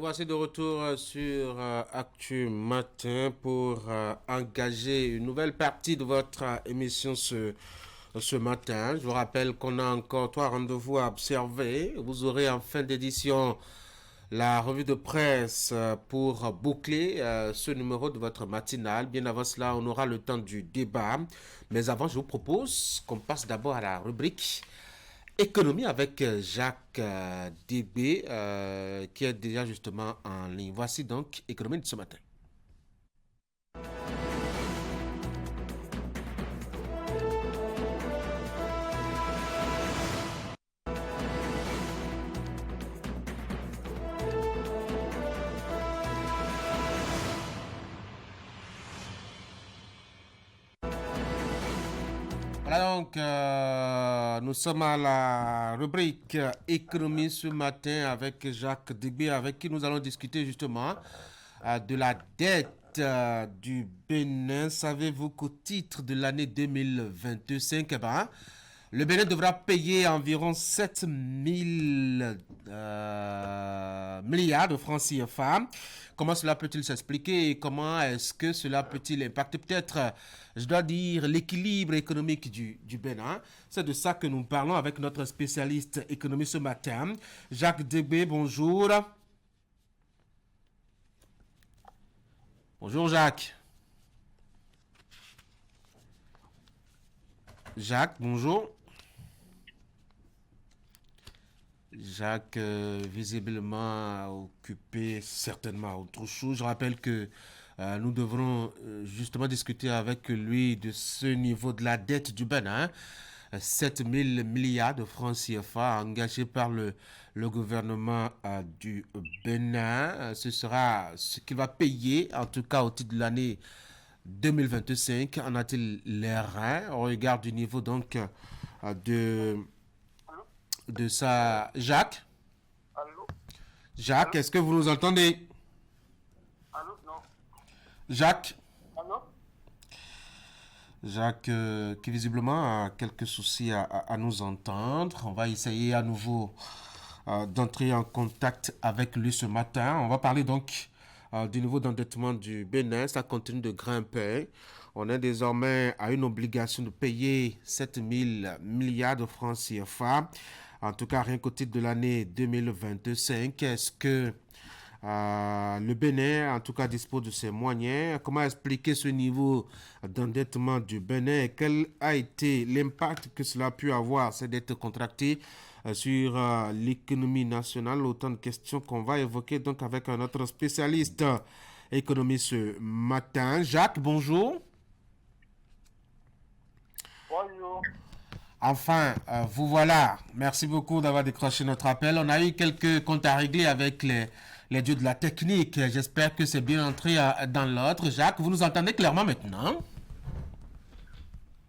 Nous voici de retour sur Actu Matin pour engager une nouvelle partie de votre émission ce matin. Je vous rappelle qu'on a encore trois rendez-vous à observer. Vous aurez en fin d'édition la revue de presse pour boucler ce numéro de votre matinale. Bien avant cela, on aura le temps du débat. Mais avant, je vous propose qu'on passe d'abord à la rubrique Économie avec Jacques DB qui est déjà justement en ligne. Voici donc Économie de ce matin. Voilà donc, nous sommes à la rubrique Économie ce matin avec Jacques Débé, avec qui nous allons discuter justement de la dette du Bénin. Savez-vous qu'au titre de l'année 2025, le Bénin devra payer environ 7 000 milliards de francs CFA. Comment cela peut-il s'expliquer et comment est-ce que cela peut-il impacter peut-être, je dois dire, l'équilibre économique du Bénin? C'est de ça que nous parlons avec notre spécialiste économie ce matin. Jacques Débé, bonjour. Bonjour Jacques. Jacques, bonjour. Jacques, visiblement occupé certainement à autre chose. Je rappelle que nous devrons justement discuter avec lui de ce niveau de la dette du Bénin. 7 000 milliards de francs CFA engagés par le gouvernement du Bénin. Ce sera ce qu'il va payer, en tout cas au titre de l'année 2025. En a-t-il les reins au regard du niveau donc de Allô? de sa... Jacques? Allô? Jacques, Allô? est-ce que vous nous entendez? Allô? Non. Jacques? Allô? Jacques, qui visiblement a quelques soucis à nous entendre. On va essayer à nouveau d'entrer en contact avec lui ce matin. On va parler donc du niveau d'endettement du Bénin. Ça continue de grimper. On est désormais à une obligation de payer 7 000 milliards de francs CFA. En tout cas, rien qu'au titre de l'année 2025. Est-ce que le Bénin, en tout cas, dispose de ses moyens? Comment expliquer ce niveau d'endettement du Bénin et quel a été l'impact que cela a pu avoir, ces dettes contractées, sur l'économie nationale? Autant de questions qu'on va évoquer donc avec un autre spécialiste économie ce matin. Jacques, bonjour. Bonjour. Enfin, vous voilà. Merci beaucoup d'avoir décroché notre appel. On a eu quelques comptes à régler avec les dieux de la technique. J'espère que c'est bien entré dans l'ordre. Jacques, vous nous entendez clairement maintenant?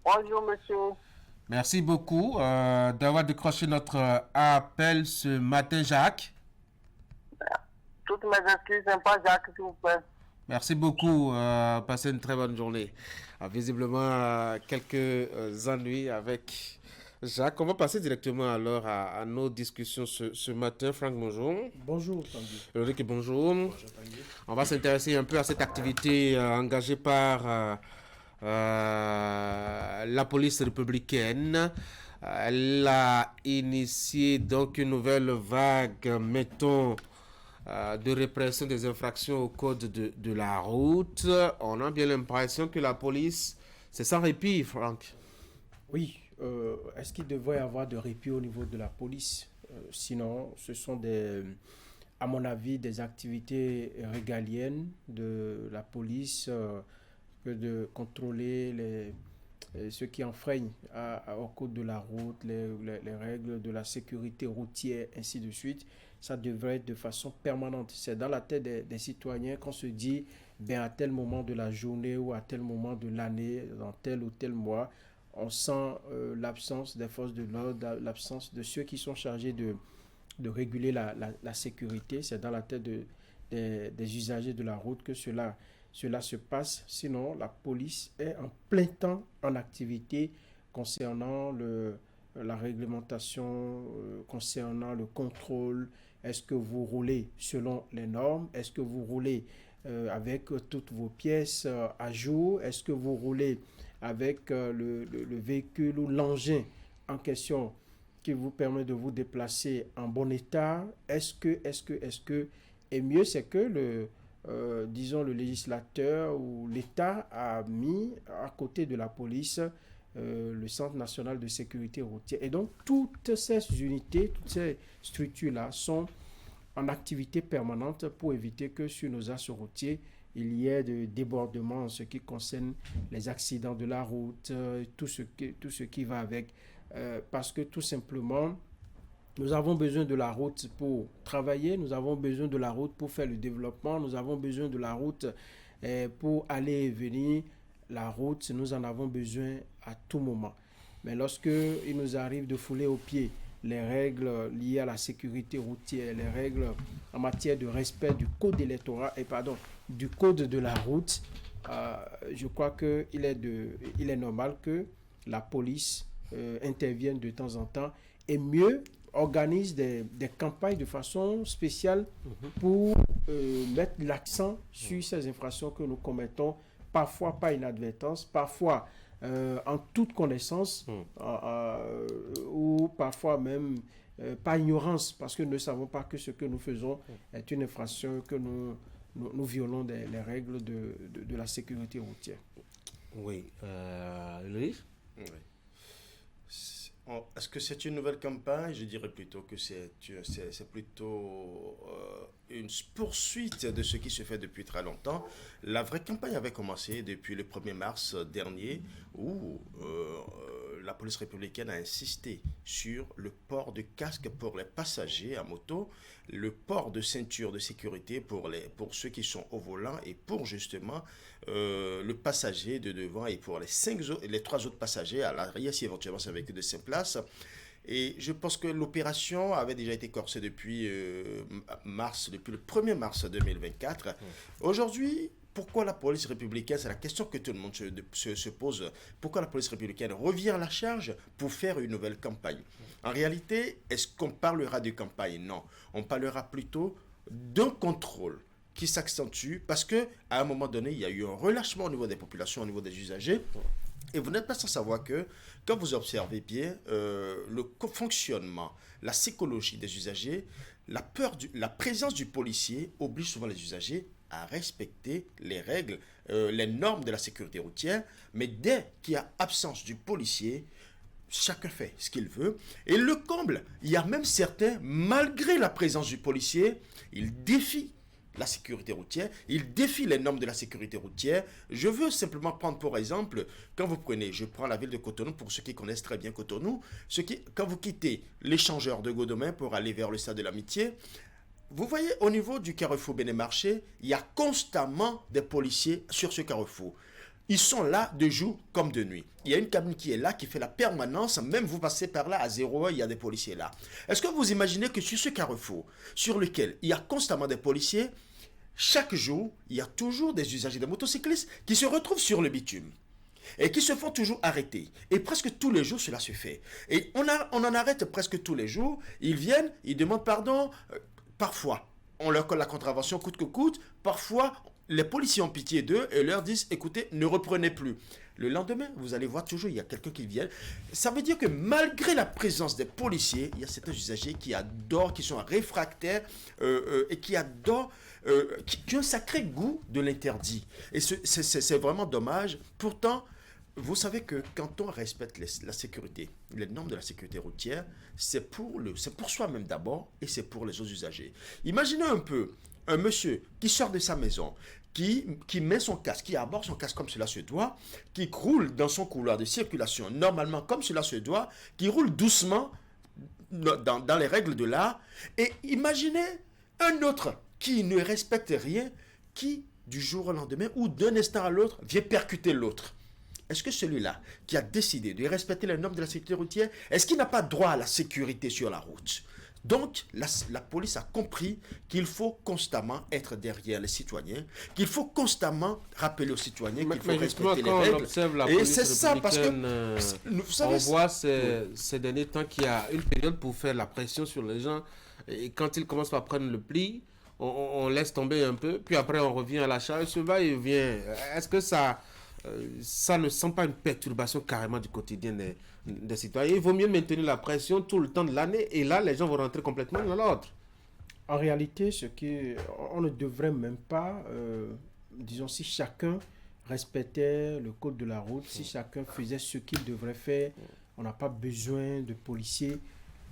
Bonjour, monsieur. Merci beaucoup d'avoir décroché notre appel ce matin, Jacques. Toutes mes excuses, c'est pas Jacques, s'il vous plaît. Merci beaucoup. Passez une très bonne journée. Visiblement, quelques ennuis avec Jacques. On va passer directement alors à nos discussions ce matin. Franck, bonjour. Bonjour Tanguy. Ulrich, bonjour. Bonjour Tanguy. On va s'intéresser un peu à cette activité engagée par la police républicaine. Elle a initié donc une nouvelle vague, mettons, de répression des infractions au code de la route. On a bien l'impression que la police, c'est sans répit, Franck. Oui, est-ce qu'il devrait y avoir de répit au niveau de la police? Sinon, ce sont à mon avis, des activités régaliennes de la police que de contrôler ceux qui enfreignent au code de la route, les règles de la sécurité routière, ainsi de suite. Ça devrait être de façon permanente. C'est dans la tête des citoyens qu'on se dit, ben, à tel moment de la journée ou à tel moment de l'année, dans tel ou tel mois, on sent l'absence des forces de l'ordre, l'absence de ceux qui sont chargés de réguler la sécurité. C'est dans la tête des usagers de la route que cela se passe. Sinon, la police est en plein temps en activité concernant la réglementation, concernant le contrôle Est-ce que vous roulez selon les normes? Est-ce que vous roulez avec toutes vos pièces à jour? Est-ce que vous roulez avec le véhicule ou l'engin en question qui vous permet de vous déplacer en bon état? Est-ce que, et mieux c'est que disons le législateur ou l'État a mis à côté de la police le Centre national de sécurité routière. Et donc toutes ces unités, toutes ces structures-là sont en activité permanente pour éviter que sur nos axes routiers, il y ait de débordements en ce qui concerne les accidents de la route, tout ce qui va avec. Parce que tout simplement, nous avons besoin de la route pour travailler, nous avons besoin de la route pour faire le développement, nous avons besoin de la route pour aller et venir. La route, nous en avons besoin à tout moment. Mais lorsque il nous arrive de fouler aux pieds les règles liées à la sécurité routière, les règles en matière de respect du code électoral, du code de la route, je crois qu'il est normal que la police intervienne de temps en temps et mieux organise des campagnes de façon spéciale pour mettre l'accent sur ces infractions que nous commettons, parfois par inadvertance, parfois en toute connaissance, ou parfois même par ignorance, parce que nous ne savons pas que ce que nous faisons est une infraction, que nous violons les règles de la sécurité routière. Oui. Louis? Oui. Est-ce que c'est une nouvelle campagne? Je dirais plutôt que c'est plutôt une poursuite de ce qui se fait depuis très longtemps. La vraie campagne avait commencé depuis le 1er mars dernier où la police républicaine a insisté sur le port de casque pour les passagers à moto, le port de ceinture de sécurité pour ceux qui sont au volant et pour justement le passager de devant et pour les 3 autres passagers à l'arrière si éventuellement c'est un véhicule de 5 places. Et je pense que l'opération avait déjà été corsée depuis le 1er mars 2024. Aujourd'hui, pourquoi la police républicaine, c'est la question que tout le monde se pose, pourquoi la police républicaine revient à la charge pour faire une nouvelle campagne? En réalité, est-ce qu'on parlera de campagne? Non, on parlera plutôt d'un contrôle qui s'accentue parce qu'à un moment donné, il y a eu un relâchement au niveau des populations, au niveau des usagers. Et vous n'êtes pas sans savoir que, quand vous observez bien le fonctionnement, la psychologie des usagers, la présence du policier oblige souvent les usagers à respecter les règles, les normes de la sécurité routière. Mais dès qu'il y a absence du policier, chacun fait ce qu'il veut. Et le comble, il y a même certains, malgré la présence du policier, ils défient la sécurité routière, il défie les normes de la sécurité routière. Je veux simplement prendre pour exemple, je prends la ville de Cotonou pour ceux qui connaissent très bien Cotonou, quand vous quittez l'échangeur de Godomain pour aller vers le stade de l'Amitié, vous voyez au niveau du carrefour Béné-Marché, il y a constamment des policiers sur ce carrefour. Ils sont là de jour comme de nuit. Il y a une cabine qui est là, qui fait la permanence. Même vous passez par là à 0 heure, il y a des policiers là. Est-ce que vous imaginez que sur ce carrefour, sur lequel il y a constamment des policiers, chaque jour, il y a toujours des usagers de motocyclistes qui se retrouvent sur le bitume et qui se font toujours arrêter. Et presque tous les jours, cela se fait. Et on en arrête presque tous les jours. Ils viennent, ils demandent pardon. Parfois, on leur colle la contravention coûte que coûte. Parfois, les policiers ont pitié d'eux et leur disent, écoutez, ne reprenez plus. Le lendemain, vous allez voir toujours, il y a quelqu'un qui vient. Ça veut dire que malgré la présence des policiers, il y a certains usagers qui adorent, qui sont réfractaires et qui adorent, qui ont un sacré goût de l'interdit. Et c'est vraiment dommage. Pourtant, vous savez que quand on respecte la sécurité, les normes de la sécurité routière, c'est pour soi-même d'abord et c'est pour les autres usagers. Imaginez un peu un monsieur qui sort de sa maison, qui met son casque, qui aborde son casque comme cela se doit, qui roule dans son couloir de circulation normalement comme cela se doit, qui roule doucement dans les règles de l'art. Et imaginez un autre qui ne respecte rien, qui du jour au lendemain ou d'un instant à l'autre vient percuter l'autre. Est-ce que celui-là qui a décidé de respecter les normes de la sécurité routière, est-ce qu'il n'a pas droit à la sécurité sur la route? Donc, la police a compris qu'il faut constamment être derrière les citoyens, qu'il faut constamment rappeler aux citoyens qu'il faut respecter les règles. On observe la et police c'est ça, parce que on voit ces derniers temps qu'il y a une période pour faire la pression sur les gens Et quand il commence par prendre le pli, on laisse tomber un peu, puis après on revient à la charge, ce va-et-vient. Est-ce que ça ne sent pas une perturbation carrément du quotidien des citoyens? Il vaut mieux maintenir la pression tout le temps de l'année, et là, les gens vont rentrer complètement dans l'ordre. En réalité, on ne devrait même pas, disons, si chacun respectait le code de la route, si chacun faisait ce qu'il devrait faire, on n'a pas besoin de policiers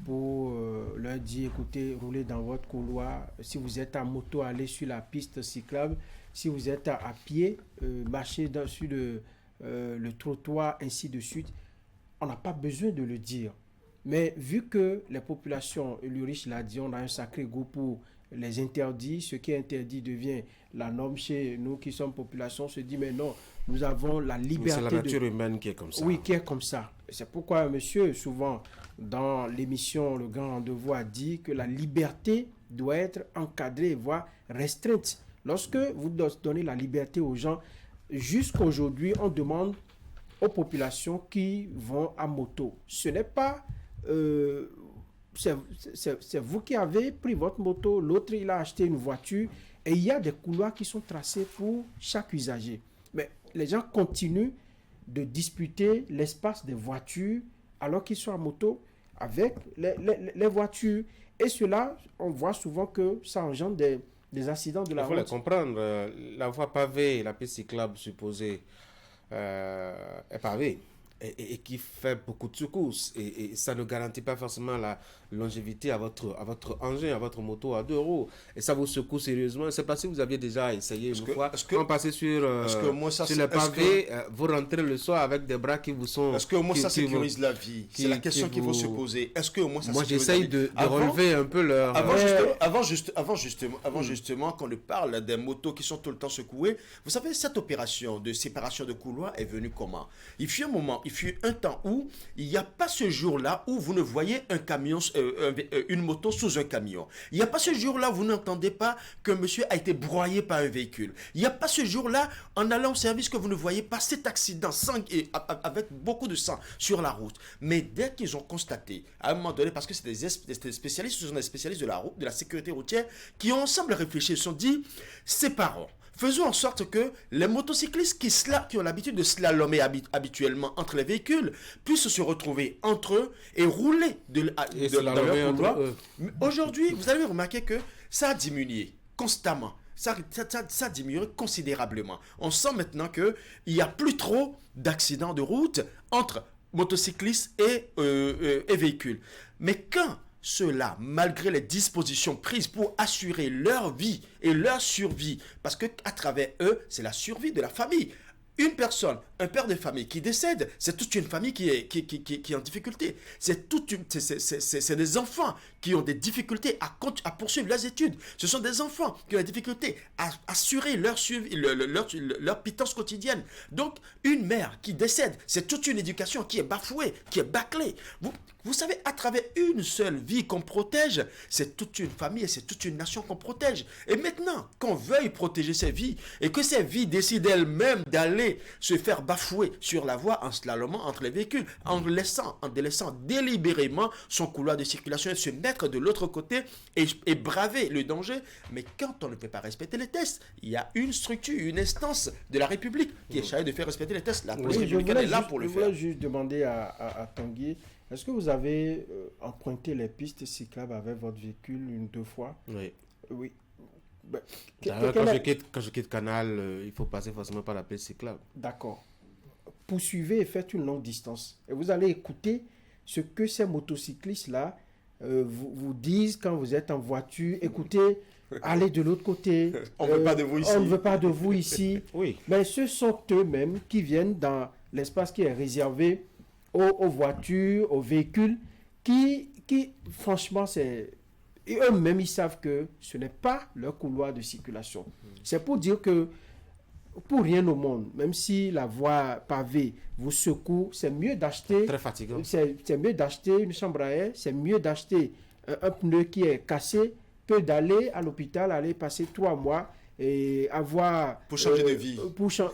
pour leur dire, écoutez, roulez dans votre couloir. Si vous êtes à moto, allez sur la piste cyclable. Si vous êtes à pied, marchez sur le trottoir, ainsi de suite. On n'a pas besoin de le dire. Mais vu que les populations, Ulrich l'a dit, on a un sacré goût pour les interdits, ce qui est interdit devient la norme chez nous qui sommes population, on se dit mais non, nous avons la liberté. C'est la nature humaine qui est comme ça. Oui, qui est comme ça. C'est pourquoi monsieur, souvent, dans l'émission Le Grand Rendez-vous, a dit que la liberté doit être encadrée, voire restreinte. Lorsque vous donnez la liberté aux gens, jusqu'à aujourd'hui, on demande aux populations qui vont à moto. Ce n'est pas... c'est vous qui avez pris votre moto, l'autre il a acheté une voiture et il y a des couloirs qui sont tracés pour chaque usager. Mais les gens continuent de disputer l'espace des voitures alors qu'ils sont à moto avec les voitures. Et cela, on voit souvent que ça engendre des accidents de la route. Il faut les comprendre. La voie pavée, la piste cyclable supposée est pavée. Et qui fait beaucoup de secousses. Et ça ne garantit pas forcément la longévité à votre engin, à votre moto à 2 roues. Et ça vous secoue sérieusement. C'est parce que vous aviez déjà essayé une fois. Quand passez sur les pavés, vous rentrez le soir avec des bras qui vous sont... Est-ce que au moins ça sécurise la vie? C'est la question qu'il faut se poser. Est-ce que au moins ça sécurise la vie? Moi, j'essaye de relever un peu leur... Avant justement, qu'on ne parle des motos qui sont tout le temps secouées, vous savez, cette opération de séparation de couloirs est venue comment? Il fut un temps où il n'y a pas ce jour-là où vous ne voyez un camion, une moto sous un camion. Il n'y a pas ce jour-là où vous n'entendez pas qu'un monsieur a été broyé par un véhicule. Il n'y a pas ce jour-là, en allant au service, que vous ne voyez pas cet accident avec beaucoup de sang sur la route. Mais dès qu'ils ont constaté, à un moment donné, parce que c'est des spécialistes, ce sont des spécialistes de la route, de la sécurité routière, qui ont ensemble réfléchi, se sont dit, séparons. Faisons en sorte que les motocyclistes qui ont l'habitude de slalomer habituellement entre les véhicules puissent se retrouver entre eux et rouler dans leur couloir. Aujourd'hui, vous allez remarquer que ça a diminué constamment. Ça a diminué considérablement. On sent maintenant qu'il n'y a plus trop d'accidents de route entre motocyclistes et véhicules. Mais quand ceux-là, malgré les dispositions prises pour assurer leur vie et leur survie, parce qu'à travers eux, c'est la survie de la famille. Une personne, un père de famille qui décède, c'est toute une famille qui est en difficulté. C'est des enfants qui ont des difficultés à poursuivre leurs études. Ce sont des enfants qui ont des difficultés à assurer leur pitance quotidienne. Donc, une mère qui décède, c'est toute une éducation qui est bafouée, qui est bâclée. Vous savez, à travers une seule vie qu'on protège, c'est toute une famille et c'est toute une nation qu'on protège. Et maintenant, qu'on veuille protéger ces vies et que ces vies décident elles-mêmes d'aller se faire bafouer sur la voie en slalomant entre les véhicules, en délaissant délibérément son couloir de circulation et se mettre de l'autre côté et braver le danger. Mais quand on ne peut pas respecter les tests, il y a une structure, une instance de la République qui est chargée de faire respecter les tests. La police républicaine est là pour le faire. Je voulais juste demander à Tanguy, est-ce que vous avez emprunté les pistes cyclables avec votre véhicule 1 ou 2 fois? Oui. Oui. Quand je quitte Canal, il faut passer forcément par la piste cyclable. D'accord. Poursuivez et faites une longue distance. Et vous allez écouter ce que ces motocyclistes-là vous disent quand vous êtes en voiture. Écoutez, allez de l'autre côté. On ne veut pas de vous ici. On ne veut pas de vous ici. Oui. Mais ce sont eux-mêmes qui viennent dans l'espace qui est réservé aux voitures, aux véhicules, qui franchement, et eux-mêmes, ils savent que ce n'est pas leur couloir de circulation. C'est pour dire que, pour rien au monde, même si la voie pavée vous secoue, c'est mieux d'acheter... Très fatigant. C'est mieux d'acheter une chambre à air, c'est mieux d'acheter un pneu qui est cassé que d'aller à l'hôpital, aller passer 3 mois et avoir... Pour changer de vie.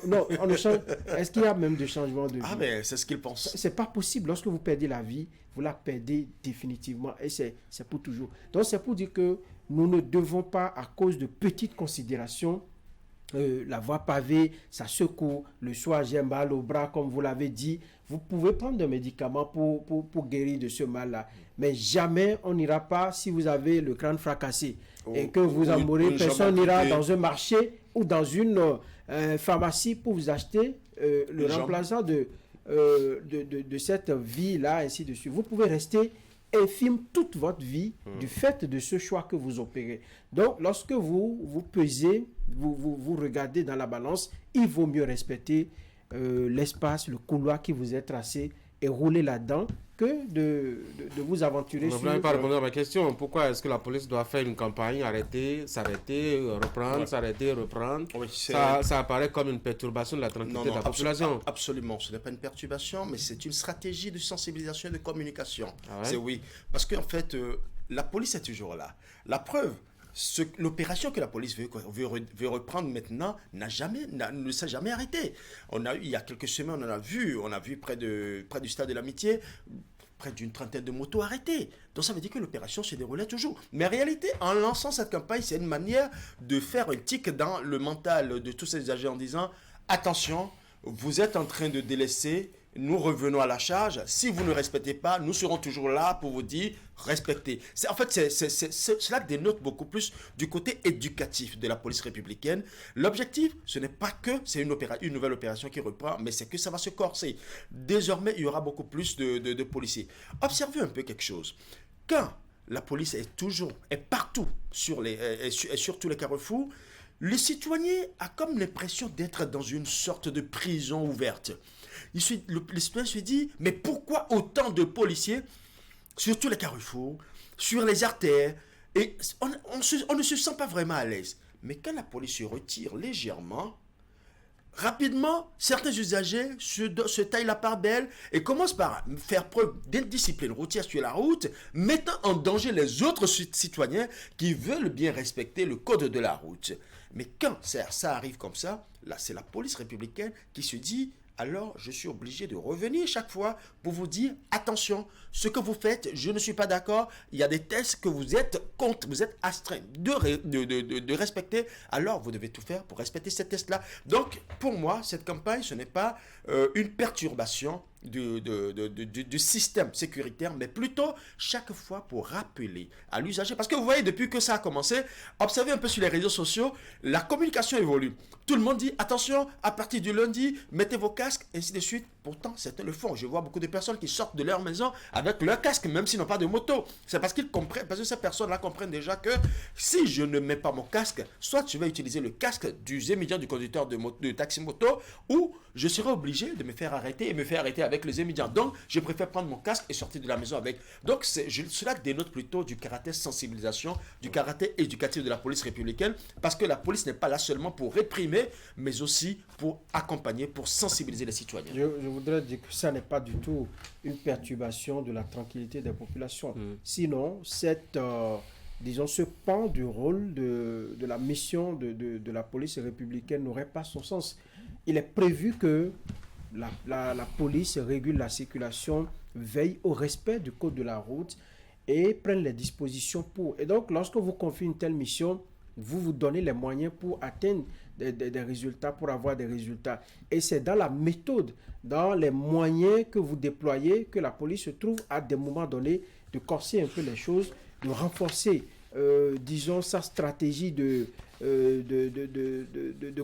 Non, on ne change... Est-ce qu'il y a même de changement de vie? Ah, mais c'est ce qu'ils pensent. C'est pas possible. Lorsque vous perdez la vie, vous la perdez définitivement et c'est pour toujours. Donc c'est pour dire que nous ne devons pas, à cause de petites considérations, la voie pavée, ça secoue, le soir j'ai mal au bras, comme vous l'avez dit, vous pouvez prendre des médicaments pour guérir de ce mal-là. Mais jamais on n'ira pas, si vous avez le crâne fracassé et que vous en mourrez, personne n'ira dans un marché ou dans une pharmacie pour vous acheter le remplaçant de cette vie-là, ainsi de suite. Vous pouvez rester infime toute votre vie du fait de ce choix que vous opérez. Donc, lorsque vous pesez, vous regardez dans la balance, il vaut mieux respecter l'espace, le couloir qui vous est tracé et rouler là-dedans que de vous aventurer sur... Vous n'avez pas répondu à ma question. Pourquoi est-ce que la police doit faire une campagne, arrêter, s'arrêter, reprendre, s'arrêter, reprendre? Oui, ça apparaît comme une perturbation de la tranquillité de la population. Absolument. Ce n'est pas une perturbation, mais c'est une stratégie de sensibilisation et de communication. Ah ouais? C'est oui. Parce qu'en fait, la police est toujours là. La preuve, l'opération que la police veut reprendre maintenant ne s'est jamais arrêtée. Il y a quelques semaines, on a vu près du stade de l'Amitié, près d'une trentaine de motos arrêtées. Donc ça veut dire que l'opération se déroulait toujours. Mais en réalité, en lançant cette campagne, c'est une manière de faire un tic dans le mental de tous ces agents en disant « Attention, vous êtes en train de délaisser, nous revenons à la charge. Si vous ne respectez pas, nous serons toujours là pour vous dire respectez. » Cela dénote beaucoup plus du côté éducatif de la police républicaine. L'objectif, ce n'est pas que c'est une nouvelle opération qui reprend, mais c'est que ça va se corser. Désormais, il y aura beaucoup plus de policiers. Observez un peu quelque chose. Quand la police est partout sur tous les carrefours, le citoyen a comme l'impression d'être dans une sorte de prison ouverte. Le citoyen se dit, mais pourquoi autant de policiers sur tous les carrefours, sur les artères, et on ne se sent pas vraiment à l'aise. Mais quand la police se retire légèrement, rapidement, certains usagers se taillent la part belle et commencent par faire preuve d'indiscipline routière sur la route, mettant en danger les autres citoyens qui veulent bien respecter le code de la route. Mais quand ça arrive comme ça, là c'est la police républicaine qui se dit « Alors, je suis obligé de revenir chaque fois pour vous dire, attention, ce que vous faites, je ne suis pas d'accord. Il y a des tests que vous êtes astreint de respecter. Alors, vous devez tout faire pour respecter ces tests-là. » Donc, pour moi, cette campagne, ce n'est pas une perturbation du système sécuritaire, mais plutôt chaque fois pour rappeler à l'usager. Parce que vous voyez, depuis que ça a commencé, observez un peu sur les réseaux sociaux, la communication évolue. Tout le monde dit, attention, à partir du lundi, mettez vos casques, ainsi de suite. Pourtant, certains le font. Je vois beaucoup de personnes qui sortent de leur maison avec leur casque, même s'ils n'ont pas de moto. C'est parce qu'ils comprennent, parce que ces personnes-là comprennent déjà que si je ne mets pas mon casque, soit je vais utiliser le casque du émigrant du conducteur de taxi-moto, ou je serai obligé de me faire arrêter et me faire arrêter avec les émigrants. Donc, je préfère prendre mon casque et sortir de la maison avec. Donc, cela dénote plutôt du caractère sensibilisation, du caractère éducatif de la police républicaine, parce que la police n'est pas là seulement pour réprimer, mais aussi pour accompagner, pour sensibiliser les citoyens. Je voudrais dire que ça n'est pas du tout une perturbation de la tranquillité des populations. Sinon, disons, ce pan du rôle de la mission de la police républicaine n'aurait pas son sens. Il est prévu que la police régule la circulation, veille au respect du code de la route et prenne les dispositions pour. Et donc, lorsque vous confiez une telle mission, vous donnez les moyens pour atteindre des résultats, pour avoir des résultats. Et c'est dans la méthode, dans les moyens que vous déployez, que la police se trouve à des moments donnés de corser un peu les choses, de renforcer, disons, sa stratégie de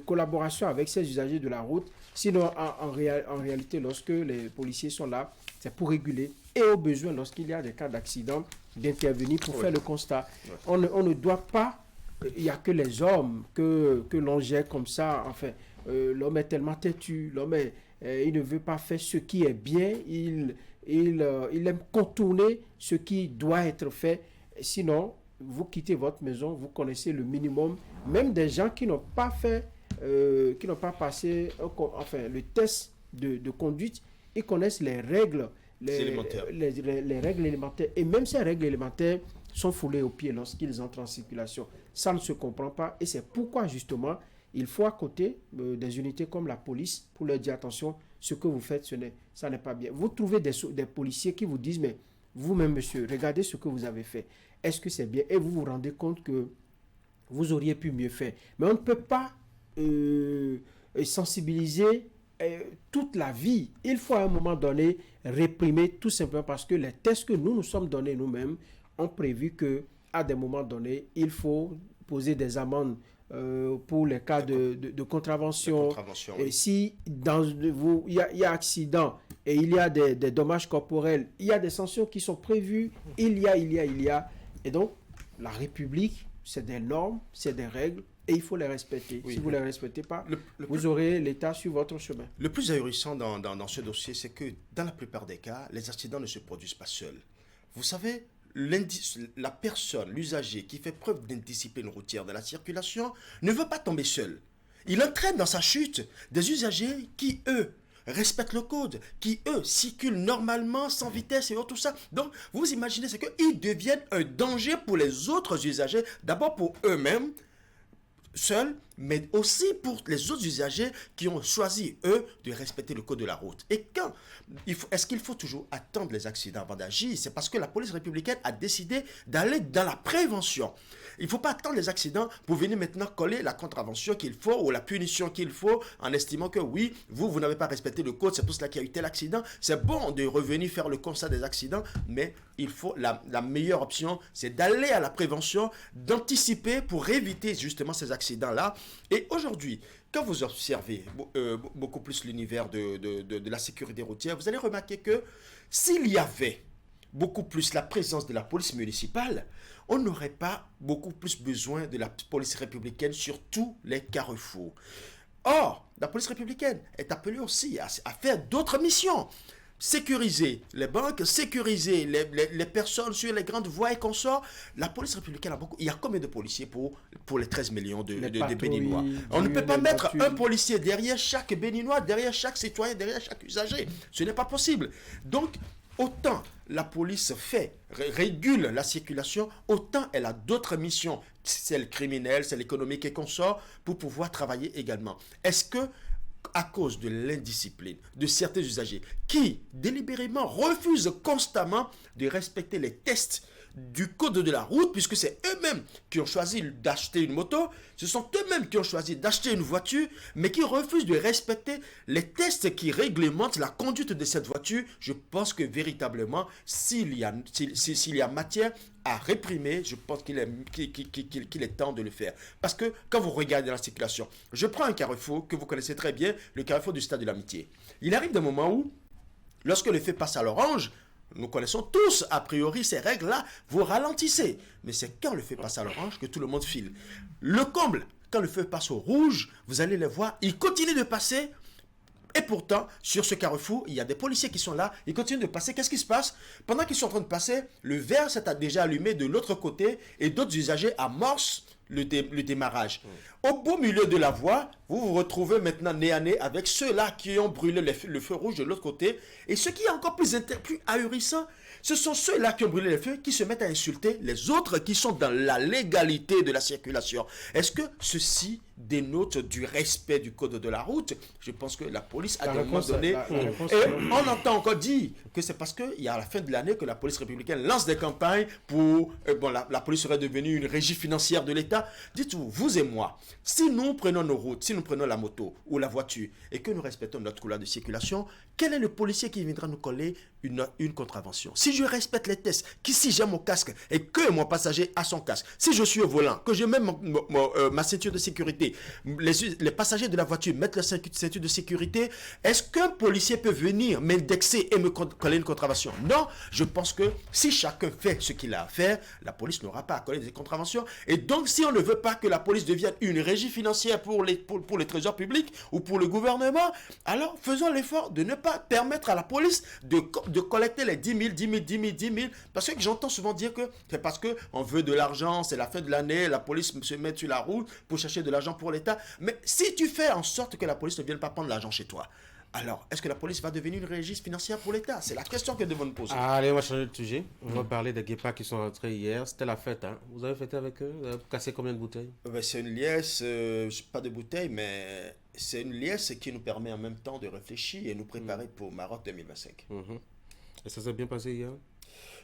collaboration avec ses usagers de la route. Sinon, en réalité, lorsque les policiers sont là, c'est pour réguler et au besoin, lorsqu'il y a des cas d'accident, d'intervenir pour faire le constat. On ne doit pas, il n'y a que les hommes que l'on gère comme ça. Enfin, l'homme est tellement têtu, il ne veut pas faire ce qui est bien, il aime contourner ce qui doit être fait. Sinon, vous quittez votre maison, vous connaissez le minimum. Même des gens qui n'ont pas fait, qui n'ont pas passé le test de conduite, ils connaissent les règles, les règles élémentaires. Et même ces règles élémentaires sont foulées aux pieds lorsqu'ils entrent en circulation. ça ne se comprend pas. Et c'est pourquoi, justement, il faut à côté des unités comme la police pour leur dire attention, ce que vous faites, ça n'est pas bien. Vous trouvez des policiers qui vous disent, mais vous-même, monsieur, regardez ce que vous avez fait. Est-ce que c'est bien? Et vous vous rendez compte que vous auriez pu mieux faire. Mais on ne peut pas sensibiliser toute la vie. Il faut à un moment donné réprimer, tout simplement parce que les tests que nous nous sommes donnés nous-mêmes ont prévu que à des moments donnés, il faut poser des amendes pour les cas de contravention. Et oui. si il y a accident et il y a des dommages corporels, il y a des sanctions qui sont prévues. Il y a. Et donc, la République, c'est des normes, c'est des règles, et il faut les respecter. Oui. Si vous ne les respectez pas, vous aurez l'État sur votre chemin. Le plus ahurissant dans ce dossier, c'est que dans la plupart des cas, les accidents ne se produisent pas seuls. Vous savez, la personne, l'usager qui fait preuve d'indiscipline routière de la circulation ne veut pas tomber seul. Il entraîne dans sa chute des usagers qui, eux, respectent le code, qui, eux, circulent normalement, sans vitesse et tout ça. Donc, vous imaginez, c'est qu'ils deviennent un danger pour les autres usagers, d'abord pour eux-mêmes, seuls, mais aussi pour les autres usagers qui ont choisi, eux, de respecter le code de la route. Et est-ce qu'il faut toujours attendre les accidents avant d'agir? C'est parce que la police républicaine a décidé d'aller dans la prévention. Il ne faut pas attendre les accidents pour venir maintenant coller la contravention qu'il faut ou la punition qu'il faut en estimant que oui, vous n'avez pas respecté le code, c'est pour cela qu'il y a eu tel accident. C'est bon de revenir faire le constat des accidents, mais il faut la meilleure option, c'est d'aller à la prévention, d'anticiper pour éviter justement ces accidents-là. Et aujourd'hui, quand vous observez beaucoup plus l'univers de la sécurité routière, vous allez remarquer que s'il y avait beaucoup plus la présence de la police municipale, on n'aurait pas beaucoup plus besoin de la police républicaine sur tous les carrefours. Or, la police républicaine est appelée aussi à faire d'autres missions. Sécuriser les banques, sécuriser les personnes sur les grandes voies et consorts. La police républicaine a beaucoup. Il y a combien de policiers pour les 13 millions de Béninois? On ne peut pas mettre un policier derrière chaque Béninois, derrière chaque citoyen, derrière chaque usager. Ce n'est pas possible. Donc, autant la police régule la circulation, autant elle a d'autres missions, celles criminelles, celles économiques et consorts, pour pouvoir travailler également. Est-ce que, à cause de l'indiscipline de certains usagers qui délibérément refusent constamment de respecter les tests du code de la route, puisque c'est eux-mêmes qui ont choisi d'acheter une moto, ce sont eux-mêmes qui ont choisi d'acheter une voiture, mais qui refusent de respecter les tests qui réglementent la conduite de cette voiture, je pense que véritablement, s'il y a matière à réprimer, je pense qu'il est temps de le faire. Parce que quand vous regardez la circulation, je prends un carrefour que vous connaissez très bien, le carrefour du Stade de l'Amitié. Il arrive des moments où, lorsque le feu passe à l'orange, nous connaissons tous, a priori, ces règles-là, vous ralentissez. Mais c'est quand le feu passe à l'orange que tout le monde file. Le comble, quand le feu passe au rouge, vous allez les voir, ils continuent de passer. Et pourtant, sur ce carrefour, il y a des policiers qui sont là, ils continuent de passer. Qu'est-ce qui se passe? Pendant qu'ils sont en train de passer, le vert s'est déjà allumé de l'autre côté et d'autres usagers amorcent le démarrage. Au beau milieu de la voie, vous vous retrouvez maintenant nez à nez avec ceux-là qui ont brûlé le feu rouge de l'autre côté. Et ce qui est encore plus ahurissant, ce sont ceux-là qui ont brûlé le feu qui se mettent à insulter les autres qui sont dans la légalité de la circulation. Est-ce que ceci dénote du respect du code de la route? Je pense que la police a à un moment donné... Et on entend encore dire que c'est parce qu'il y a à la fin de l'année que la police républicaine lance des campagnes pour... la police serait devenue une régie financière de l'État. Dites-vous, vous et moi, si nous prenons nos routes, si nous prenons la moto ou la voiture et que nous respectons notre couleur de circulation, quel est le policier qui viendra nous coller une contravention? Si je respecte les tests, si j'ai mon casque et que mon passager a son casque, si je suis au volant, que je mets ma ceinture de sécurité, les passagers de la voiture mettent la ceinture de sécurité, est-ce qu'un policier peut venir m'indexer et me coller une contravention? Non, je pense que si chacun fait ce qu'il a à faire, la police n'aura pas à coller des contraventions. Et donc, si on ne veut pas que la police devienne une régie financière pour les trésors publics ou pour le gouvernement, alors faisons l'effort de ne pas permettre à la police de collecter les 10 000, parce que j'entends souvent dire que c'est parce qu'on veut de l'argent, c'est la fin de l'année, la police se met sur la route pour chercher de l'argent pour l'État. Mais si tu fais en sorte que la police ne vienne pas prendre l'argent chez toi, alors est-ce que la police va devenir une régie financière pour l'État? C'est la question que nous devons nous poser. Allez, on va changer de sujet. On va parler des guépards qui sont rentrés hier. C'était la fête, hein. Vous avez fêté avec eux? Vous avez cassé combien de bouteilles? C'est une liesse, pas de bouteille, mais c'est une liesse qui nous permet en même temps de réfléchir et nous préparer pour Maroc 2025. Et ça s'est bien passé hier?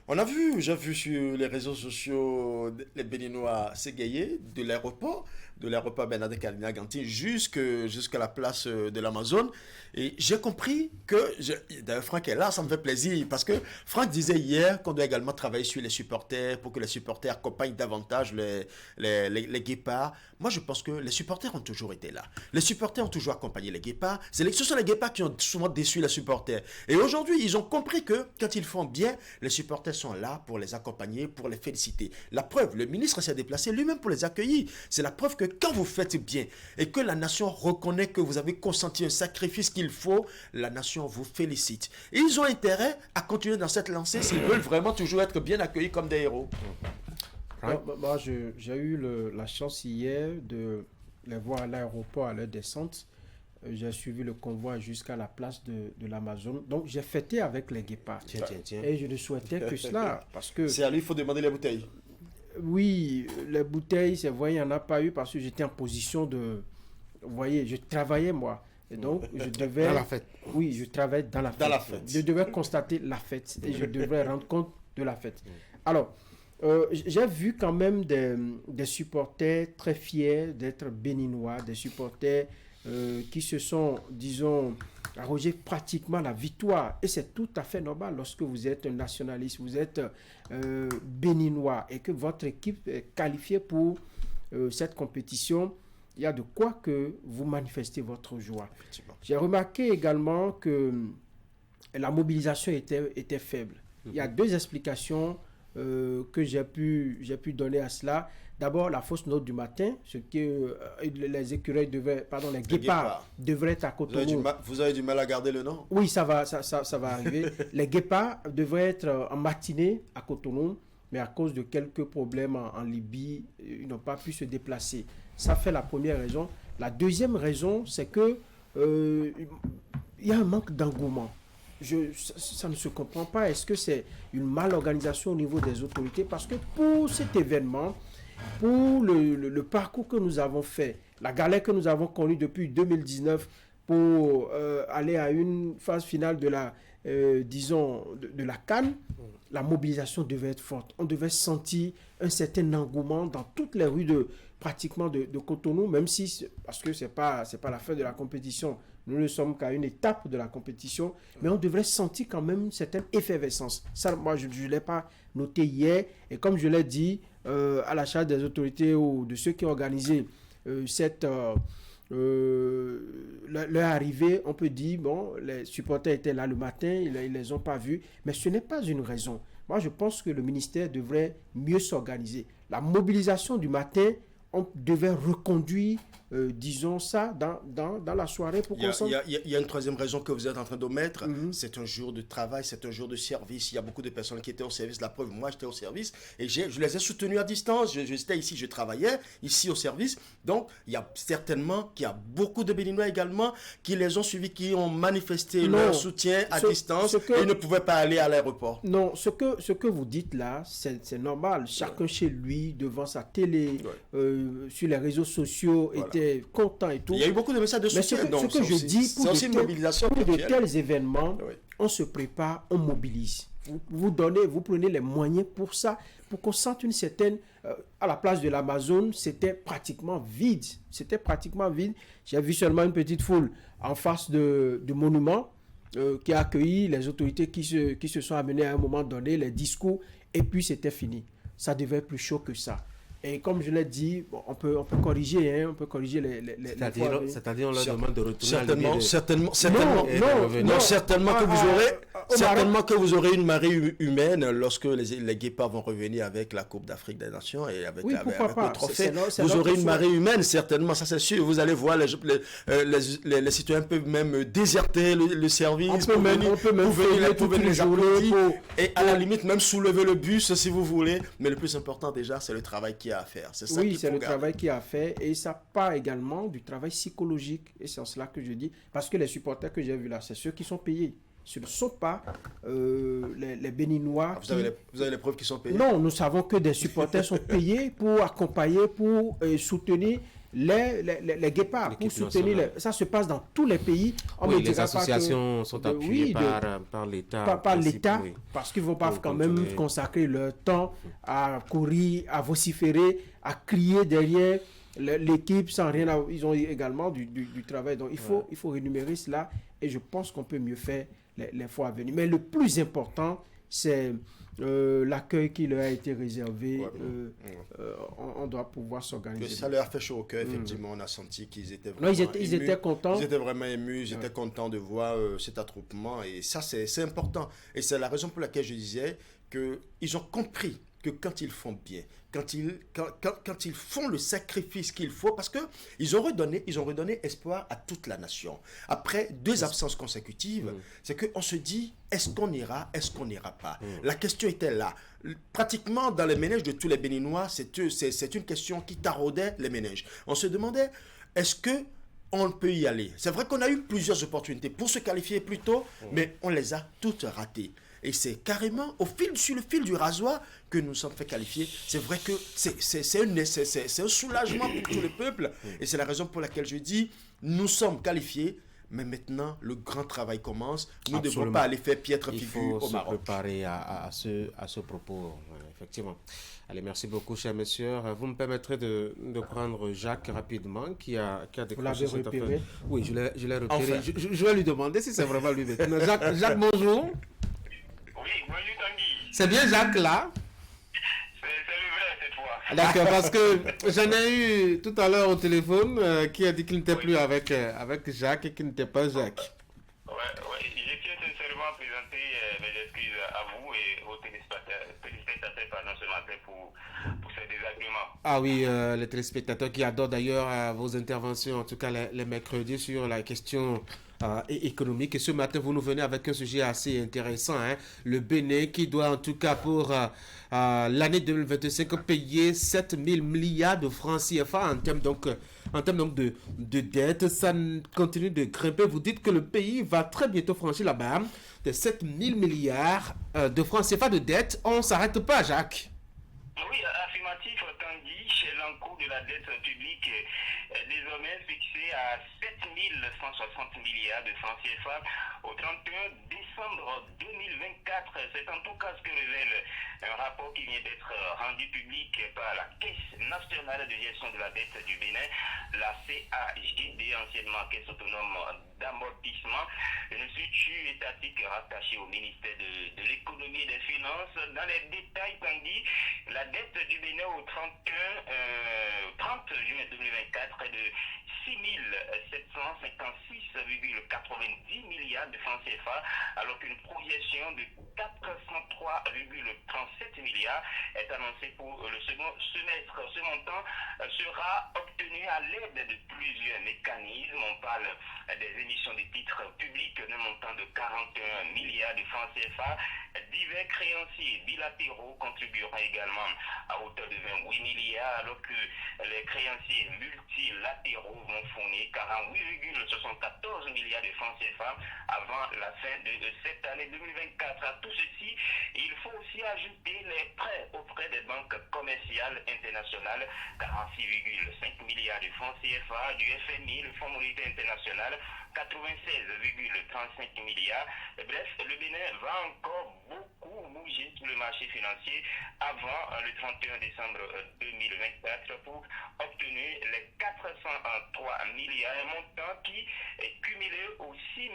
On a vu, j'ai vu sur les réseaux sociaux les Béninois s'égayer de l'aéroport Bernadette Kalina-Gantine jusqu'à la place de l'Amazone. Et j'ai compris que, d'ailleurs Franck est là, ça me fait plaisir, parce que Franck disait hier qu'on doit également travailler sur les supporters pour que les supporters accompagnent davantage les guépards. Moi, je pense que les supporters ont toujours été là. Les supporters ont toujours accompagné les guépards. Ce sont les guépards qui ont souvent déçu les supporters. Et aujourd'hui, ils ont compris que quand ils font bien, les supporters sont là pour les accompagner, pour les féliciter. La preuve, le ministre s'est déplacé lui-même pour les accueillir. C'est la preuve que quand vous faites bien et que la nation reconnaît que vous avez consenti un sacrifice qu'il faut, la nation vous félicite. Et ils ont intérêt à continuer dans cette lancée s'ils veulent vraiment toujours être bien accueillis comme des héros. Moi, j'ai eu la chance hier de les voir à l'aéroport à leur descente. J'ai suivi le convoi jusqu'à la place de l'Amazone. Donc, j'ai fêté avec les guépards. Tiens. Et je ne souhaitais que cela. Parce que, c'est à lui qu'il faut demander les bouteilles. Oui, les bouteilles, c'est vrai, il n'y en a pas eu parce que j'étais en position de... Vous voyez, je travaillais moi. Et donc, je devais... Dans la fête. Oui, je travaillais dans la fête. Dans la fête. Je devais constater la fête et je devais rendre compte de la fête. Alors, j'ai vu quand même des supporters très fiers d'être béninois, des supporters qui se sont, disons, arrogés pratiquement la victoire. Et c'est tout à fait normal lorsque vous êtes un nationaliste, vous êtes béninois et que votre équipe est qualifiée pour cette compétition. Il y a de quoi que vous manifestez votre joie. J'ai remarqué également que la mobilisation était faible. Il y a deux explications que j'ai pu donner à cela. D'abord, la fausse note du matin, ce que les écureuils les guépards devraient être à Cotonou. Vous avez du mal à garder le nom? Oui, ça va arriver. Les guépards devraient être en matinée à Cotonou, mais à cause de quelques problèmes en Libye, ils n'ont pas pu se déplacer. Ça fait la première raison. La deuxième raison, c'est que il y a un manque d'engouement. Ça ne se comprend pas. Est-ce que c'est une malorganisation au niveau des autorités? Parce que pour cet événement, pour le parcours que nous avons fait, la galère que nous avons connue depuis 2019 pour aller à une phase finale de la, de la CAN, la mobilisation devait être forte. On devait sentir un certain engouement dans toutes les rues pratiquement de Cotonou, même si, parce que c'est pas la fin de la compétition, nous ne sommes qu'à une étape de la compétition, mais on devrait sentir quand même une certaine effervescence. Ça, moi, je ne l'ai pas noté hier, et comme je l'ai dit, à la charge des autorités ou de ceux qui ont organisé leur arrivée, on peut dire, bon, les supporters étaient là le matin, ils ne les ont pas vus, mais ce n'est pas une raison. Moi, je pense que le ministère devrait mieux s'organiser. La mobilisation du matin, on devait reconduire, disons ça, dans la soirée pour qu'on s'en... Il y a une troisième raison que vous êtes en train d'omettre. C'est un jour de travail, c'est un jour de service. Il y a beaucoup de personnes qui étaient au service. La preuve, moi, j'étais au service et je les ai soutenus à distance. J'étais ici, je travaillais ici au service. Donc, il y a certainement qu'il y a beaucoup de Béninois également qui les ont suivis, qui ont manifesté leur soutien à distance et ne pouvaient pas aller à l'aéroport. Non, ce que vous dites là, c'est normal. Chacun chez lui, devant sa télé, sur les réseaux sociaux, était content et tout. Il y a eu beaucoup de messages de soutien. Mais ce que je dis, pour de tels événements, on se prépare, on mobilise. Vous prenez les moyens pour ça, pour qu'on sente une certaine... à la place de l'Amazone, c'était pratiquement vide. J'ai vu seulement une petite foule en face de monument qui a accueilli les autorités qui se sont amenées à un moment donné, les discours, et puis c'était fini. Ça devait être plus chaud que ça. Et comme je l'ai dit, bon, on peut corriger, on peut corriger les c'est-à-dire on leur demande de retourner certainement que vous aurez Certainement que vous aurez une marée humaine lorsque les guépards vont revenir avec la Coupe d'Afrique des Nations et avec le trophée. Vous aurez une marée humaine, certainement, ça c'est sûr. Vous allez voir, les citoyens peuvent même déserter le service. On peut même venir les applaudir et à la limite même soulever le bus si vous voulez. Mais le plus important déjà, c'est le travail qu'il y a à faire. C'est ça oui, c'est le travail qu'il y a à faire et ça part également du travail psychologique. Et c'est en cela que je dis, parce que les supporters que j'ai vus là, c'est ceux qui sont payés. Ce ne sont pas les Béninois. Vous avez les preuves qui sont payés? Non, nous savons que des supporters sont payés pour accompagner, pour soutenir les guépards, pour soutenir. Ça se passe dans tous les pays. Les associations sont appuyées par l'État. Par l'État, parce qu'ils ne vont pas quand même consacrer leur temps à courir, à vociférer, à crier derrière l'équipe sans rien avoir. Ils ont également du travail. Donc il faut rémunérer cela et je pense qu'on peut mieux faire les fois à venir. Mais le plus important, c'est l'accueil qui leur a été réservé. On doit pouvoir s'organiser. Ça leur a fait chaud au cœur, effectivement. On a senti qu'ils étaient vraiment ils étaient contents. Ils étaient vraiment émus, ils étaient contents de voir cet attroupement. Et ça, c'est important. Et c'est la raison pour laquelle je disais qu'ils ont compris que quand ils font bien, quand ils font le sacrifice qu'il faut, parce qu'ils ont redonné espoir à toute la nation. Après 2 absences consécutives, c'est qu'on se dit, est-ce qu'on ira pas? La question était là. Pratiquement dans les ménages de tous les Béninois, c'est une question qui taraudait les ménages. On se demandait, est-ce que on peut y aller? C'est vrai qu'on a eu plusieurs opportunités pour se qualifier plus tôt, mais on les a toutes ratées. Et c'est carrément sur le fil du rasoir que nous sommes fait qualifier. C'est vrai que c'est un soulagement pour tout le peuple. Et c'est la raison pour laquelle je dis, nous sommes qualifiés, mais maintenant, le grand travail commence. Nous ne devons pas aller faire piètre figure au Maroc. Il faut se préparer à ce propos, effectivement. Allez, merci beaucoup, cher monsieur. Vous me permettrez de prendre Jacques rapidement, qui a décroché cette affaire. Oui, je l'ai repéré. Enfin. Je vais lui demander si c'est vraiment lui maintenant. Jacques, bonjour. Oui, bonjour Tanguy. C'est bien Jacques là? C'est le vrai cette fois. D'accord, parce que j'en ai eu tout à l'heure au téléphone qui a dit qu'il n'était plus avec Jacques et qu'il n'était pas Jacques. Oui, je tiens sincèrement à présenter mes excuses à vous et aux téléspectateurs ce matin pour ces désagréments. Ah oui, les téléspectateurs qui adorent d'ailleurs vos interventions, en tout cas les mercredis sur la question économique. Et ce matin, vous nous venez avec un sujet assez intéressant. Le Bénin qui doit en tout cas pour l'année 2025 payer 7 000 milliards de francs CFA en termes donc de dette. Ça continue de grimper. Vous dites que le pays va très bientôt franchir la barre de 7 000 milliards de francs CFA de dette. On ne s'arrête pas, Jacques. Oui, affirmatif, Tanguy, chez l'encours de la dette publique désormais fixé à 7 160 milliards de francs CFA au 31 décembre 2024. C'est en tout cas ce que révèle un rapport qui vient d'être rendu public par la Caisse nationale de gestion de la dette du Bénin, la CAGD, anciennement Caisse autonome d'amortissement, une structure étatique rattachée au ministère de l'économie et des finances. Dans les détails, Tanguy, la dette du Bénin au 30 juin 2024 est de 6 756,90 milliards de francs CFA, alors qu'une projection de 403,37 milliards est annoncée pour le second semestre. Ce montant sera obtenu à l'aide de plusieurs mécanismes. On parle des émissions de titres publics d'un montant de 41 milliards de francs CFA. Divers créanciers bilatéraux contribueront également à hauteur de 28 milliards, alors que les créanciers multilatéraux vont fournir 48,74 milliards de francs CFA avant la fin de cette année 2024. À tout ceci, il faut aussi ajouter les prêts auprès des banques commerciales internationales, 46,5 milliards de francs CFA, du FMI, le Fonds monétaire international, 96,35 milliards. Bref, le Bénin va encore beaucoup bouger sur le marché financier avant le 31 décembre 2024 pour obtenir les 403 milliards, un montant qui est cumulé aux 6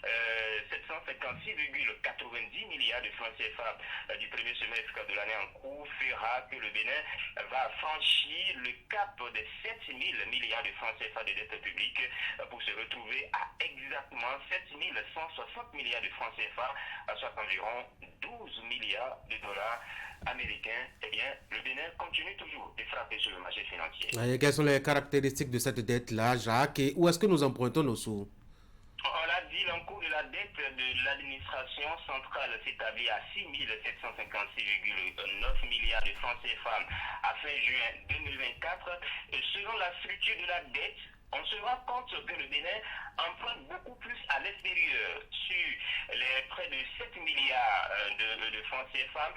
756,90 156,90 milliards de francs CFA du premier semestre de l'année en cours fera que le Bénin va franchir le cap des 7 000 milliards de francs CFA de dette publique pour se retrouver à exactement 7 160 milliards de francs CFA, soit environ 12 milliards de dollars américains. Eh bien, le Bénin continue toujours de frapper sur le marché financier. Et quelles sont les caractéristiques de cette dette-là, Jacques, et où est-ce que nous empruntons nos sous? On l'a dit, l'encours de la dette de l'administration centrale s'établit à 6 756,9 milliards de francs CFA à fin juin 2024. Et selon la structure de la dette, on se rend compte que le Bénin emprunte beaucoup plus à l'extérieur. Sur les près de 7 milliards de francs CFA,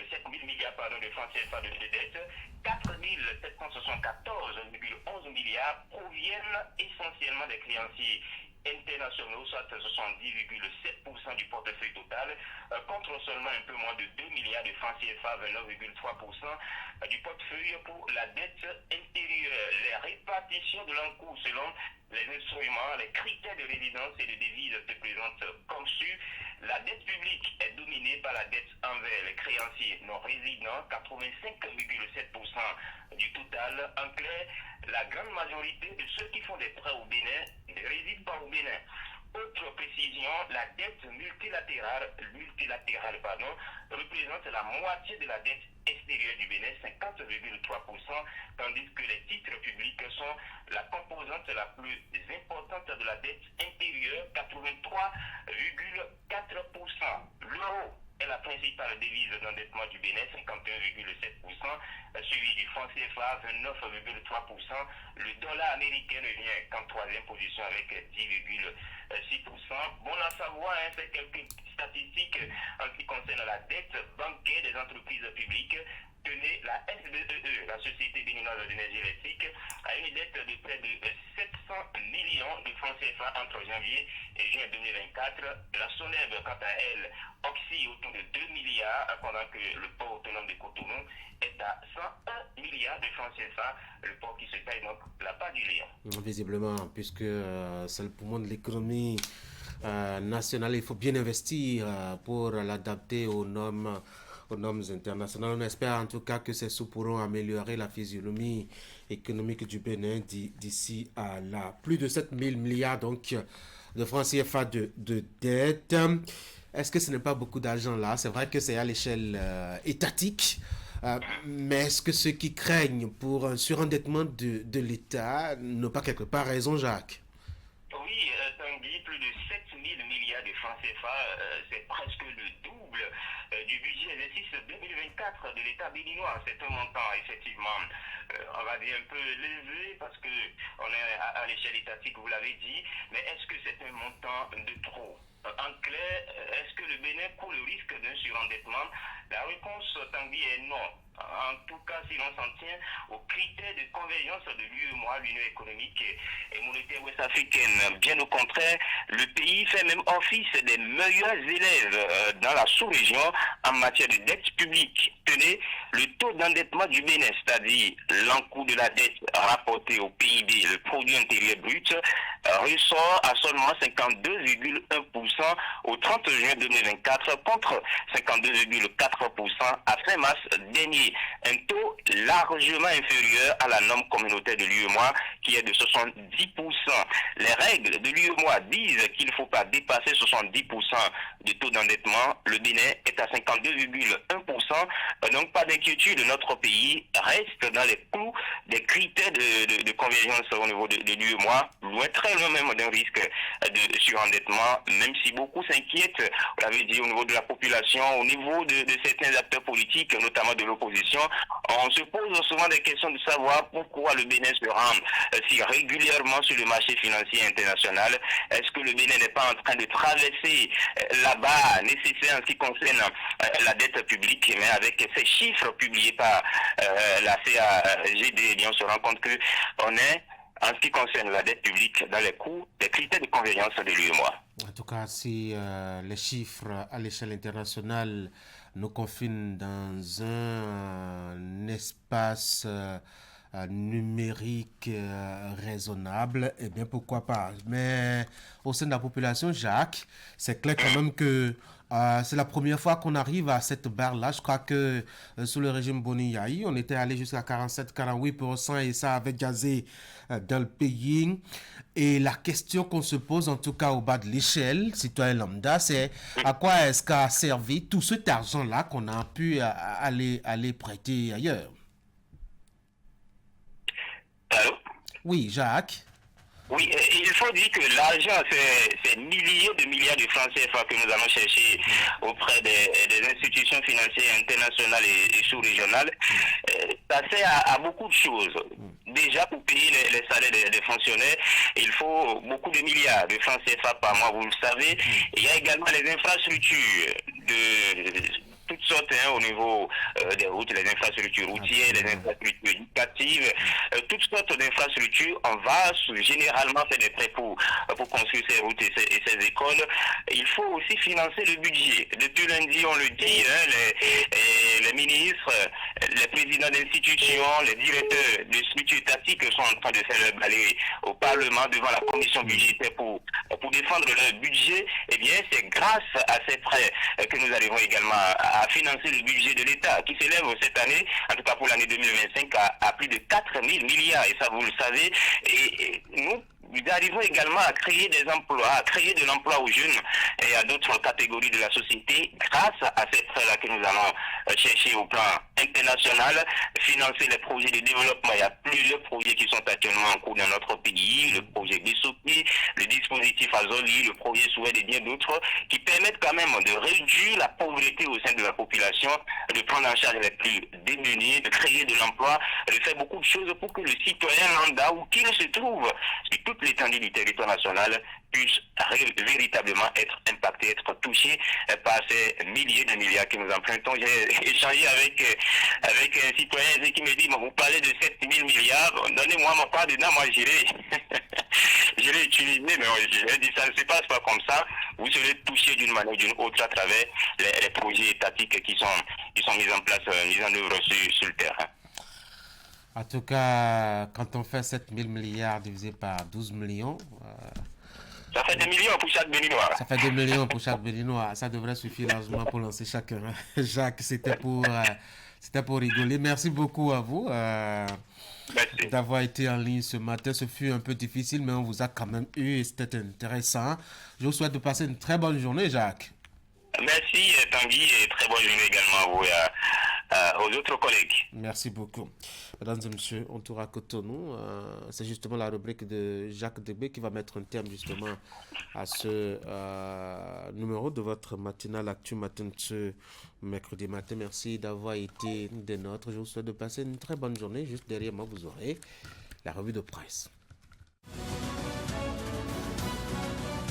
7 000 milliards de francs CFA de dette, 4 774,11 milliards proviennent essentiellement des créanciers internationaux, soit 70,7% du portefeuille total, contre seulement un peu moins de 2 milliards de francs CFA, 29,3% du portefeuille pour la dette intérieure. Les répartitions de l'encours selon les instruments, les critères de résidence et de devise se présentent comme suit. La dette publique est dominée par la dette envers les créanciers non résidents, 85,7% du total. En clair, la grande majorité de ceux qui font des prêts au Bénin ne résident pas au Bénin. Autre précision, la dette multilatérale représente la moitié de la dette extérieure du Bénin, 50,3%, tandis que les titres publics sont la composante la plus importante de la dette intérieure, 83,4%. L'euro est la principale devise d'endettement du Bénin, 51,7%, suivi du franc CFA, 29,3%. Le dollar américain revient qu'en troisième position avec 10,6%. Bon à savoir, c'est quelques statistiques en ce qui concerne la dette bancaire des entreprises publiques. Tenez, la SBEE, la Société béninoise d'énergie électrique, a une dette de près de 700 millions de francs CFA entre janvier et juin 2024. La SONEB, quant à elle, oscille autour de 2 milliards, pendant que le port autonome de Cotonou est à 101 milliards de francs CFA, le port qui se paye donc la part du lion. Visiblement, puisque c'est le poumon de l'économie nationale, il faut bien investir pour l'adapter aux normes internationales. On espère en tout cas que ces sous pourront améliorer la physionomie économique du Bénin d'ici à là. Plus de 7 000 milliards donc, de francs CFA de dette. Est-ce que ce n'est pas beaucoup d'argent là? C'est vrai que c'est à l'échelle étatique. Mais est-ce que ceux qui craignent pour un surendettement de l'État n'ont pas quelque part raison, Jacques? Oui, Tanguy, plus de 7 000 milliards de francs CFA, c'est presque le double du budget exercice 2024 de l'État béninois. C'est un montant, effectivement, on va dire un peu élevé parce qu'on est à l'échelle étatique, vous l'avez dit, mais est-ce que c'est un montant de trop? En clair, est-ce que le Bénin court le risque d'un surendettement? La réponse, Tanguy, est non. En tout cas, si l'on s'en tient aux critères de convergence de l'UEMOA, l'Union économique et monétaire ouest-africaine. Bien au contraire, le pays fait même office des meilleurs élèves dans la sous-région en matière de dette publique. Tenez, le taux d'endettement du Bénin, c'est-à-dire l'encours de la dette rapporté au PIB, le produit intérieur brut, ressort à seulement 52,1% au 30 juin 2024 contre 52,4% à fin mars dernier. Un taux largement inférieur à la norme communautaire de l'UEMOA qui est de 70%. Les règles de l'UEMOA disent qu'il ne faut pas dépasser 70% de taux d'endettement. Le Bénin est à 52,1%. Donc pas d'inquiétude, notre pays reste dans les clous des critères de convergence au niveau de l'UEMOA, loin, très loin même d'un risque de surendettement, même si beaucoup s'inquiètent, vous l'avez dit, au niveau de la population, au niveau de certains acteurs politiques, notamment de l'opposition. On se pose souvent des questions de savoir pourquoi le Bénin se rend si régulièrement sur le marché financier international. Est-ce que le Bénin n'est pas en train de traverser la barre nécessaire en ce qui concerne la dette publique, mais avec ces chiffres publiés par la CAGD, on se rend compte qu'on est, en ce qui concerne la dette publique, dans les coûts des critères de convergence de l'UEMOA. En tout cas, si les chiffres à l'échelle internationale nous confinent dans un espace numérique raisonnable, eh bien pourquoi pas. Mais au sein de la population, Jacques, c'est clair quand même que c'est la première fois qu'on arrive à cette barre-là. Je crois que sous le régime Boni Yayi, on était allé jusqu'à 47-48% et ça avait gazé dans le pays. Et la question qu'on se pose, en tout cas au bas de l'échelle, citoyen lambda, c'est à quoi est-ce qu'a servi tout cet argent-là qu'on a pu aller prêter ailleurs? Allô? Oui, Jacques. Oui, il faut dire que l'argent, c'est milliers de milliards de francs CFA que nous allons chercher auprès des institutions financières internationales et sous-régionales. Ça sert à beaucoup de choses. Déjà, pour payer les salaires des fonctionnaires, il faut beaucoup de milliards de francs CFA par mois, vous le savez. Il y a également les infrastructures de toutes sortes au niveau des routes, les infrastructures routières, les infrastructures éducatives, toutes sortes d'infrastructures. On va généralement faire des prêts pour construire ces routes et ces écoles. Il faut aussi financer le budget. Depuis lundi, on le dit, les ministres, les présidents d'institutions, les directeurs de structures étatiques sont en train de faire le balai au Parlement devant la commission budgétaire pour défendre leur budget. Eh bien, c'est grâce à ces prêts que nous arrivons également à financer le budget de l'État, qui s'élève cette année, en tout cas pour l'année 2025, à plus de 4 000 milliards, et ça vous le savez. Et nous arrivons également à créer des emplois, à créer de l'emploi aux jeunes et à d'autres catégories de la société grâce à ces prêts-là que nous allons chercher au plan international, financer les projets de développement. Il y a plusieurs projets qui sont actuellement en cours dans notre pays, le projet Bissopi, le dispositif Azoli, le projet Souhait et bien d'autres, qui permettent quand même de réduire la pauvreté au sein de la population, de prendre en charge les plus démunis, de créer de l'emploi, de faire beaucoup de choses pour que le citoyen lambda, où qu'il se trouve, sur toute l'étendue du territoire national, puisse véritablement être impacté, être touché par ces milliers de milliards que nous empruntons. J'ai échangé avec un citoyen qui me dit, vous parlez de 7 000 milliards, donnez-moi ma part dedans, moi j'irai utiliser, mais j'ai dit, ça ne se passe pas comme ça. Vous serez touché d'une manière ou d'une autre à travers les projets étatiques qui sont mis en place, mis en œuvre sur le terrain. En tout cas, quand on fait 7 000 milliards divisé par 12 millions... ça fait des millions pour chaque Béninois. Ça fait des millions pour chaque Béninois. Ça devrait suffire largement pour lancer chacun. Jacques, c'était pour rigoler. Merci beaucoup à vous d'avoir été en ligne ce matin. Ce fut un peu difficile, mais on vous a quand même eu et c'était intéressant. Je vous souhaite de passer une très bonne journée, Jacques. Merci Tanguy et très bonne journée également à vous et aux autres collègues. Merci beaucoup. Mesdames et messieurs, on tourne à Cotonou. C'est justement la rubrique de Jacques Degbé qui va mettre un terme justement à ce numéro de votre matinale Actu Matin de ce mercredi matin. Merci d'avoir été des nôtres. Je vous souhaite de passer une très bonne journée. Juste derrière moi, vous aurez la revue de presse.